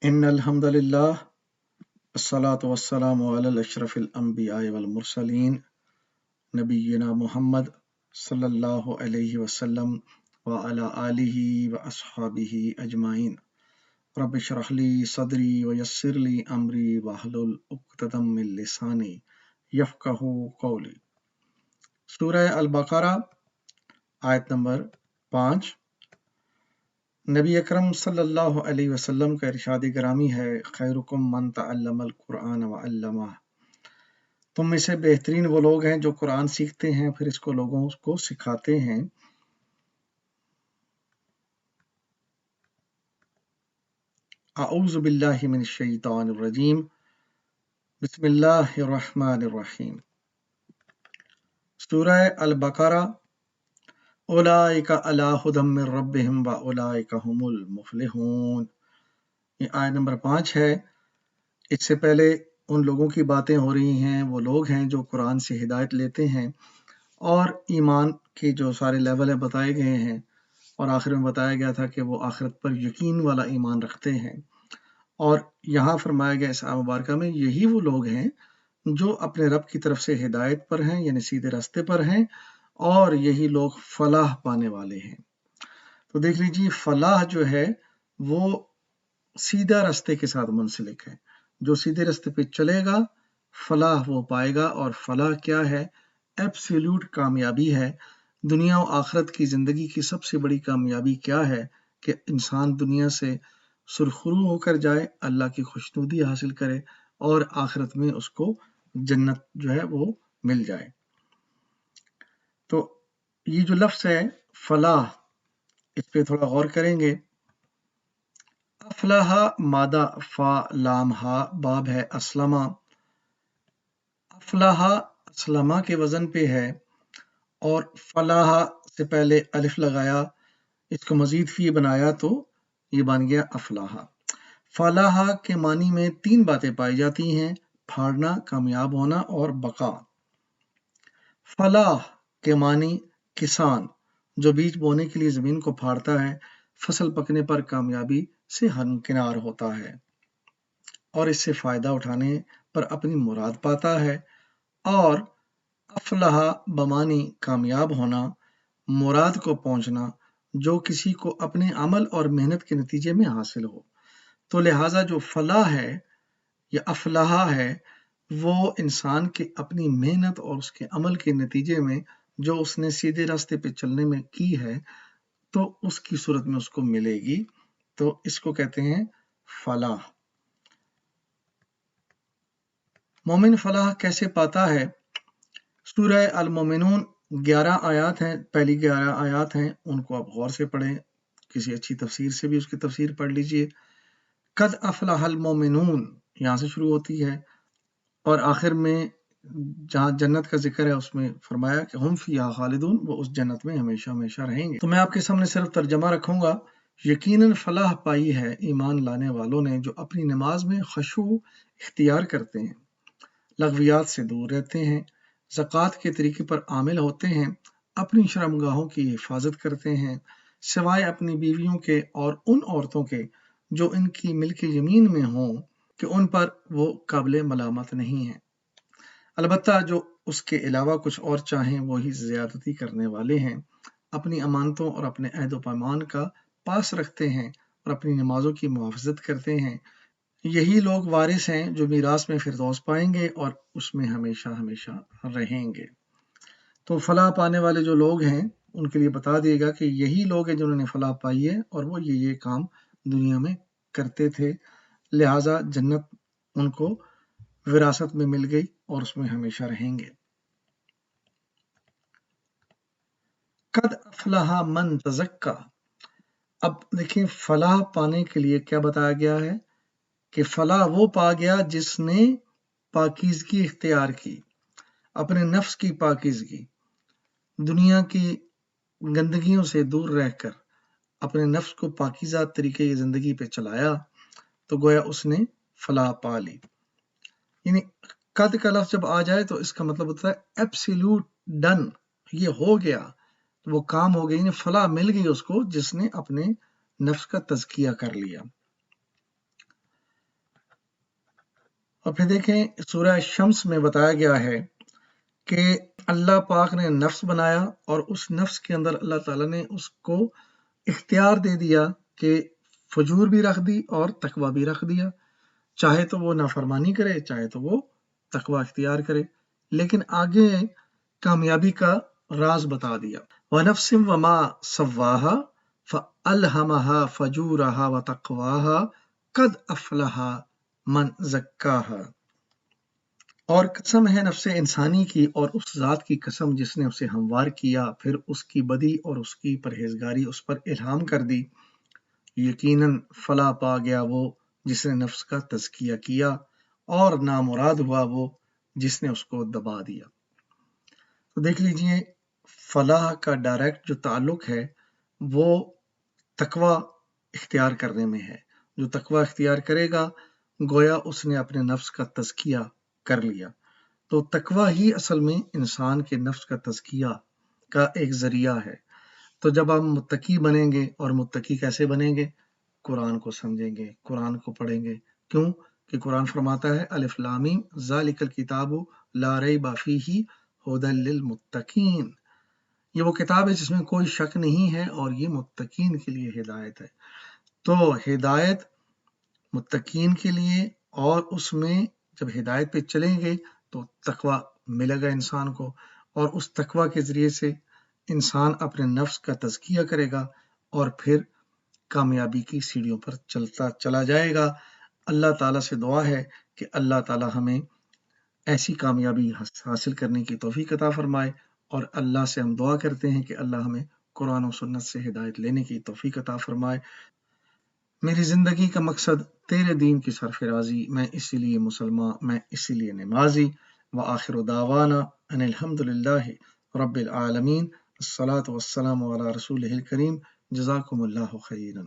इन्नल हम्दुलिल्लाह अस्सलातु वस्सलामु अला अशरफिल अंबिया'i वल मुरसलीन नबिय्यिना मुहम्मद सल्लल्लाहु अलैहि वसल्लम व अला आलिहि व अस्हाबिहि अजमाइन। रब्बि इश्रह ली सदरी व यस्सिर ली अमरी वहलुल उक़्दतम मिन लिसानी यफ़क़हू क़ौली। सूरह अल-बक़रा आयत नंबर 5। नबी अकरम सल्लल्लाहु अलैहि वसल्लम का इरशाद गिरामी है, खैरुकुम मन तअल्लमल कुरआन व अल्लमह। तुम में से बेहतरीन वो लोग हैं जो कुरान सीखते हैं फिर इसको लोगों को सिखाते हैं। अऊज़ु बिल्लाहि मिनश शैतानिर रजीम, बिस्मिल्लाहिर रहमानिर रहीम। सूरह अल-बक़रा उलाइका अला हुदम मिर रब्बिहिम व उलाइका हुमुल मुफ़्लिहून। ये आयत नंबर 5 है। इससे पहले उन लोगों की बातें हो रही हैं, वो लोग हैं जो कुरान से हिदायत लेते हैं और ईमान के जो सारे लेवल है बताए गए हैं, और आखिर में बताया गया था कि वो आखिरत पर यकीन वाला ईमान रखते हैं। और यहाँ फरमाया गया इस आयत मुबारका में यही वो लोग हैं जो अपने रब की तरफ से हिदायत पर हैं, यानी सीधे रास्ते पर हैं, और यही लोग फलाह पाने वाले हैं। तो देख लीजिए, फलाह जो है वो सीधा रास्ते के साथ मुंसलिक है। जो सीधे रास्ते पे चलेगा फलाह वो पाएगा। और फलाह क्या है? एब्सोल्यूट कामयाबी है। दुनिया और आखिरत की ज़िंदगी की सबसे बड़ी कामयाबी क्या है कि इंसान दुनिया से सुरखरू होकर जाए, अल्लाह की खुशनुदी हासिल करे और आखिरत में उसको जन्नत जो है वो मिल जाए। तो ये जो लफ्ज़ है फलाह, इस पे थोड़ा गौर करेंगे। अफलाहा मादा फा लाम हा बाब है असलमा। अफलाहा असलमा के वजन पे है और फलाहा से पहले अलिफ लगाया, इसको मजीद फी बनाया तो ये बन गया अफलाहा। फलाहा के मानी में 3 बातें पाई जाती हैं: फाड़ना, कामयाब होना और बका। फलाह के मानी किसान, जो बीज बोने के लिए ज़मीन को फाड़ता है, फसल पकने पर कामयाबी से हमकिनार होता है और इससे फ़ायदा उठाने पर अपनी मुराद पाता है। और अफलाह बमानी कामयाब होना, मुराद को पहुंचना, जो किसी को अपने अमल और मेहनत के नतीजे में हासिल हो। तो लिहाजा जो फलाह है या अफलाह है वो इंसान के अपनी मेहनत और उसके अमल के नतीजे में जो उसने सीधे रास्ते पे चलने में की है तो उसकी सूरत में उसको मिलेगी। तो इसको कहते हैं फलाह। मोमिन फलाह कैसे पाता है? सूरह अल-मोमिनून 11 आयात हैं, पहली 11 आयात हैं, उनको आप गौर से पढ़ें, किसी अच्छी तफसीर से भी उसकी तफसीर पढ़ लीजिए। कद अफलहल मोमिनून यहाँ से शुरू होती है और आखिर में जहाँ जन्नत का जिक्र है उसमें फरमाया कि हम फिहा खालिदून, वो उस जन्नत में हमेशा हमेशा रहेंगे। तो मैं आपके सामने सिर्फ तर्जमा रखूंगा। यकीनन फलाह पाई है ईमान लाने वालों ने जो अपनी नमाज में खशू इख्तियार करते हैं, लग़वियात से दूर रहते हैं, ज़कात के तरीके पर आमिल होते हैं, अपनी शर्मगाहों की हिफाजत करते हैं, सिवाय अपनी बीवियों के और उन औरतों के जो इनकी मिल्क यमीन में हों कि उन पर वो काबिल मलामत नहीं है। अलबत्ता जो उसके अलावा कुछ और चाहें वही ज़्यादती करने वाले हैं। अपनी अमानतों और अपने अहद व पैमान का पास रखते हैं और अपनी नमाजों की मुहाफ़ज़त करते हैं। यही लोग वारिस हैं जो मीरास में फिरदौस पाएंगे और उसमें हमेशा हमेशा रहेंगे। तो फलाह पाने वाले जो लोग हैं उनके लिए बता दिएगा कि यही लोग हैं जिन्होंने फलाह पाई है और वो ये काम दुनिया में करते थे, लिहाजा जन्नत उनको विरासत में मिल गई और उसमें हमेशा रहेंगे। कद अफलाहा मन तज़क्का। अब देखिए, फलाह पाने के लिए क्या बताया गया है कि फलाह वो पा गया जिसने पाकीज़गी इख्तियार की, अपने नफ्स की पाकीज़गी, दुनिया की गंदगियों से दूर रहकर अपने नफ्स को पाकीज़ा तरीके की ज़िंदगी पे चलाया तो गोया उसने फलाह पा ली। यानी कद का लफ्ज़ जब आ जाए तो इसका मतलब होता है एब्सोल्यूट डन, ये हो गया, तो वो काम हो गई, फलाह मिल गई उसको जिसने अपने नफ्स का तज़किया कर लिया। اور پھر دیکھیں سورہ شمس میں بتایا گیا ہے کہ اللہ پاک نے نفس بنایا اور اس نفس کے اندر اللہ تعالیٰ نے اس کو اختیار دے دیا کہ فجور بھی رکھ دی اور تقوی بھی رکھ دیا، چاہے تو وہ نافرمانی کرے چاہے تو وہ تقوی اختیار کرے، لیکن آگے کامیابی کا راز بتا دیا۔ وَنَفْسٍ وَمَا سَوَّاهَا فَأَلْهَمَهَا فَجُورَهَا وَتَقْوَاهَا قَدْ أَفْلَحَ مَنْ زَكَّاهَا۔ اور قسم ہے نفس انسانی کی اور اس ذات کی قسم جس نے اسے ہموار کیا، پھر اس کی بدی اور اس کی پرہیزگاری اس پر الہام کر دی۔ یقیناً فلاح پا گیا وہ جس نے نفس کا تزکیہ کیا، اور نامراد ہوا وہ جس نے اس کو دبا دیا۔ تو دیکھ لیجئے فلاح کا ڈائریکٹ جو تعلق ہے وہ تقوی اختیار کرنے میں ہے۔ جو تقوی اختیار کرے گا گویا اس نے اپنے نفس کا تزکیہ کر لیا۔ تو تقوی ہی اصل میں انسان کے نفس کا تزکیہ کا ایک ذریعہ ہے۔ تو جب ہم متقی بنیں گے، اور متقی کیسے بنیں گے؟ قرآن کو سمجھیں گے، قرآن کو پڑھیں گے۔ کیوں کہ قرآن فرماتا ہے الف لام میم ذالک الکتاب لا ریب فیہ ھدی للمتقین، یہ وہ کتاب ہے جس میں کوئی شک نہیں ہے اور یہ متقین کے لیے ہدایت ہے۔ تو ہدایت متقین کے لیے، اور اس میں جب ہدایت پہ چلیں گے تو تقوی ملے گا انسان کو، اور اس تقوی کے ذریعے سے انسان اپنے نفس کا تزکیہ کرے گا اور پھر کامیابی کی سیڑھیوں پر چلتا چلا جائے گا۔ اللہ تعالیٰ سے دعا ہے کہ اللہ تعالیٰ ہمیں ایسی کامیابی حاصل کرنے کی توفیق عطا فرمائے، اور اللہ سے ہم دعا کرتے ہیں کہ اللہ ہمیں قرآن و سنت سے ہدایت لینے کی توفیق عطا فرمائے۔ میری زندگی کا مقصد تیرے دین کی سرفرازی، میں اسی لیے مسلمان، میں اسی لیے نمازی۔ وآخر دعوانا ان الحمد للہ رب العالمین، الصلاۃ والسلام علی رسولہ الکریم، جزاکم اللہ خیرا۔